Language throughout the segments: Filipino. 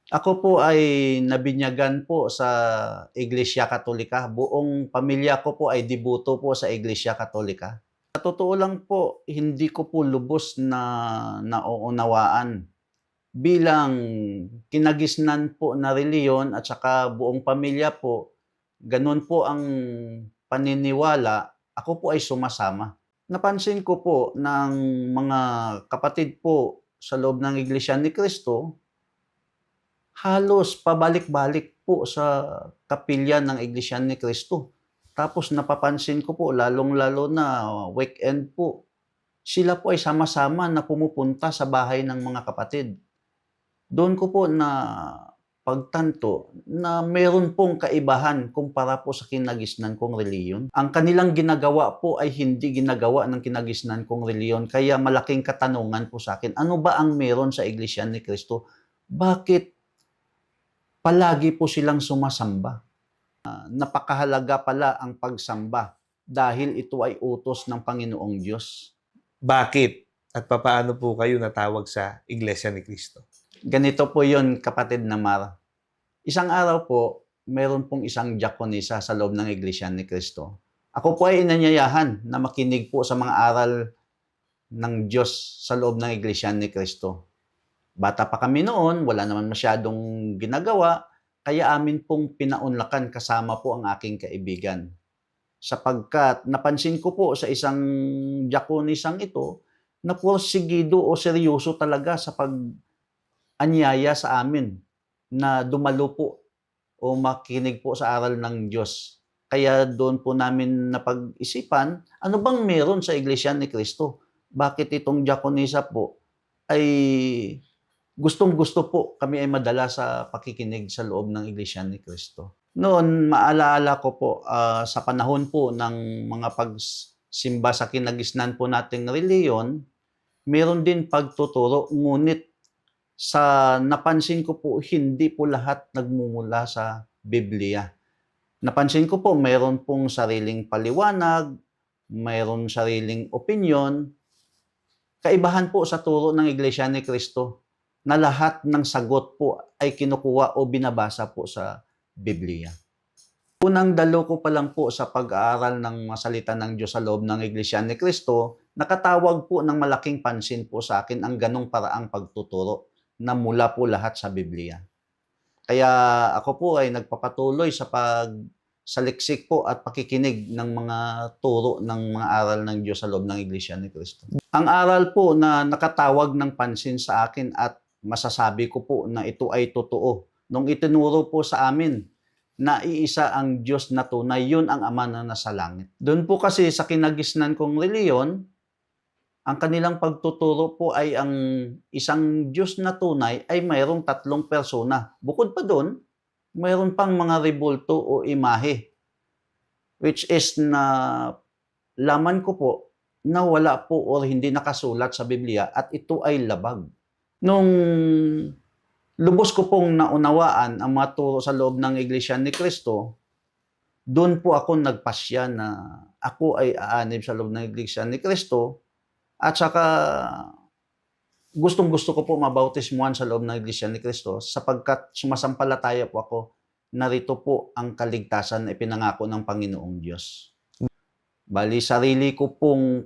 Ako po ay nabinyagan po sa Iglesia Katolika. Buong pamilya ko po ay deboto po sa Iglesia Katolika. Sa totoo lang po, hindi ko po lubos na nauunawaan bilang kinagisnan po na reliyon at saka buong pamilya po, ganun po ang paniniwala, ako po ay sumasama. Napansin ko po ng mga kapatid po sa loob ng Iglesia ni Cristo, halos pabalik-balik po sa kapilya ng Iglesia ni Cristo. Tapos napapansin ko po, lalong-lalo na weekend po, sila po ay sama-sama na pumupunta sa bahay ng mga kapatid. Doon ko po na pagtanto na meron pong kaibahan kumpara po sa kinagisnan kong reliyon. Ang kanilang ginagawa po ay hindi ginagawa ng kinagisnan kong reliyon. Kaya malaking katanungan po sa akin, ano ba ang meron sa Iglesia ni Cristo? Bakit palagi po silang sumasamba? Napakahalaga pala ang pagsamba dahil ito ay utos ng Panginoong Diyos. Bakit at papaano po kayo natawag sa Iglesia ni Cristo? Ganito po yon, kapatid na Mar. Isang araw po, meron pong isang diakonisa sa loob ng Iglesia ni Cristo. Ako po ay inanyayahan na makinig po sa mga aral ng Diyos sa loob ng Iglesia ni Cristo. Bata pa kami noon, wala naman masyadong ginagawa, kaya amin pong pinaunlakan kasama po ang aking kaibigan. Sapagkat napansin ko po sa isang diakonisang ito na porsigido o seryoso talaga sa pag-anyaya sa amin na dumalo po o makinig po sa aral ng Diyos. Kaya doon po namin napag-isipan, ano bang meron sa Iglesia ni Cristo? Bakit itong diakonisa po ay gustong-gusto po kami ay madala sa pakikinig sa loob ng Iglesia ni Cristo. Noon, maalala ko po, sa panahon po ng mga pagsimba sa kinagisnan po nating reliyon, meron din pagtuturo, ngunit sa napansin ko po, hindi po lahat nagmumula sa Biblia. Napansin ko po, meron pong sariling paliwanag, mayroon sariling opinyon. Kaibahan po sa turo ng Iglesia ni Cristo na lahat ng sagot po ay kinukuha o binabasa po sa Biblia. Unang dalo ko pa lang po sa pag-aaral ng salita ng Diyos sa loob ng Iglesia ni Cristo, nakatawag po ng malaking pansin po sa akin ang ganong paraang pagtuturo na mula po lahat sa Biblia. Kaya ako po ay nagpapatuloy sa saliksik po at pakikinig ng mga turo ng mga aral ng Diyos sa loob ng Iglesia ni Cristo. Ang aral po na nakatawag ng pansin sa akin at masasabi ko po na ito ay totoo, nung itinuro po sa amin na iisa ang Diyos na tunay, yun ang Ama na nasa langit. Doon po kasi sa kinagisnan kong reliyon, ang kanilang pagtuturo po ay ang isang Diyos na tunay ay mayroong 3 persona. Bukod pa doon, mayroon pang mga rebulto o imahe, which is na laman ko po na wala po o hindi nakasulat sa Biblia at ito ay labag. Nung lubos ko pong naunawaan ang mga turo sa loob ng Iglesia ni Cristo, doon po ako nagpasya na ako ay aanib sa loob ng Iglesia ni Cristo at saka gustong-gusto ko po mabautismuhan sa loob ng Iglesia ni Cristo sapagkat sumasampalataya po ako, narito po ang kaligtasan na ipinangako ng Panginoong Diyos. Bali, sarili ko pong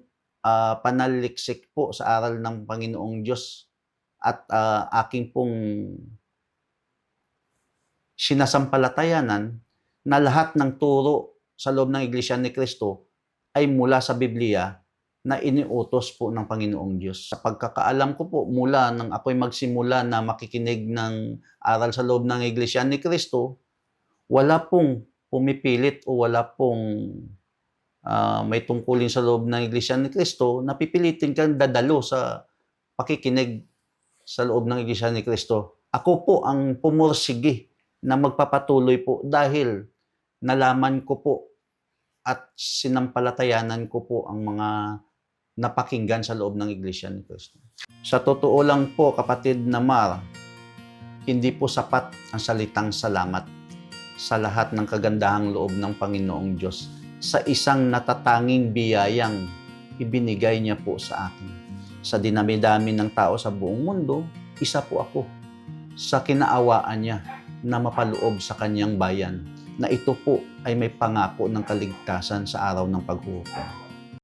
panaliksik po sa aral ng Panginoong Diyos at aking pong sinasampalatayanan na lahat ng turo sa loob ng Iglesia ni Cristo ay mula sa Biblia na iniutos po ng Panginoong Diyos. Sa pagkakaalam ko po, mula nang ako'y magsimula na makikinig ng aral sa loob ng Iglesia ni Cristo, wala pong pumipilit o wala pong may tungkulin sa loob ng Iglesia ni Cristo na pipilitin kang dadalo sa pakikinig sa loob ng Iglesia ni Cristo. Ako po ang pumursigi na magpapatuloy po dahil nalaman ko po at sinampalatayanan ko po ang mga napakinggan sa loob ng Iglesia ni Cristo. Sa totoo lang po, kapatid na Mar, hindi po sapat ang salitang salamat sa lahat ng kagandahang loob ng Panginoong Diyos sa isang natatanging biyayang ibinigay niya po sa akin. Sa dinami-dami ng tao sa buong mundo, isa po ako sa kinaawaan niya na mapaloob sa kanyang bayan, na ito po ay may pangako ng kaligtasan sa araw ng paghuhukom.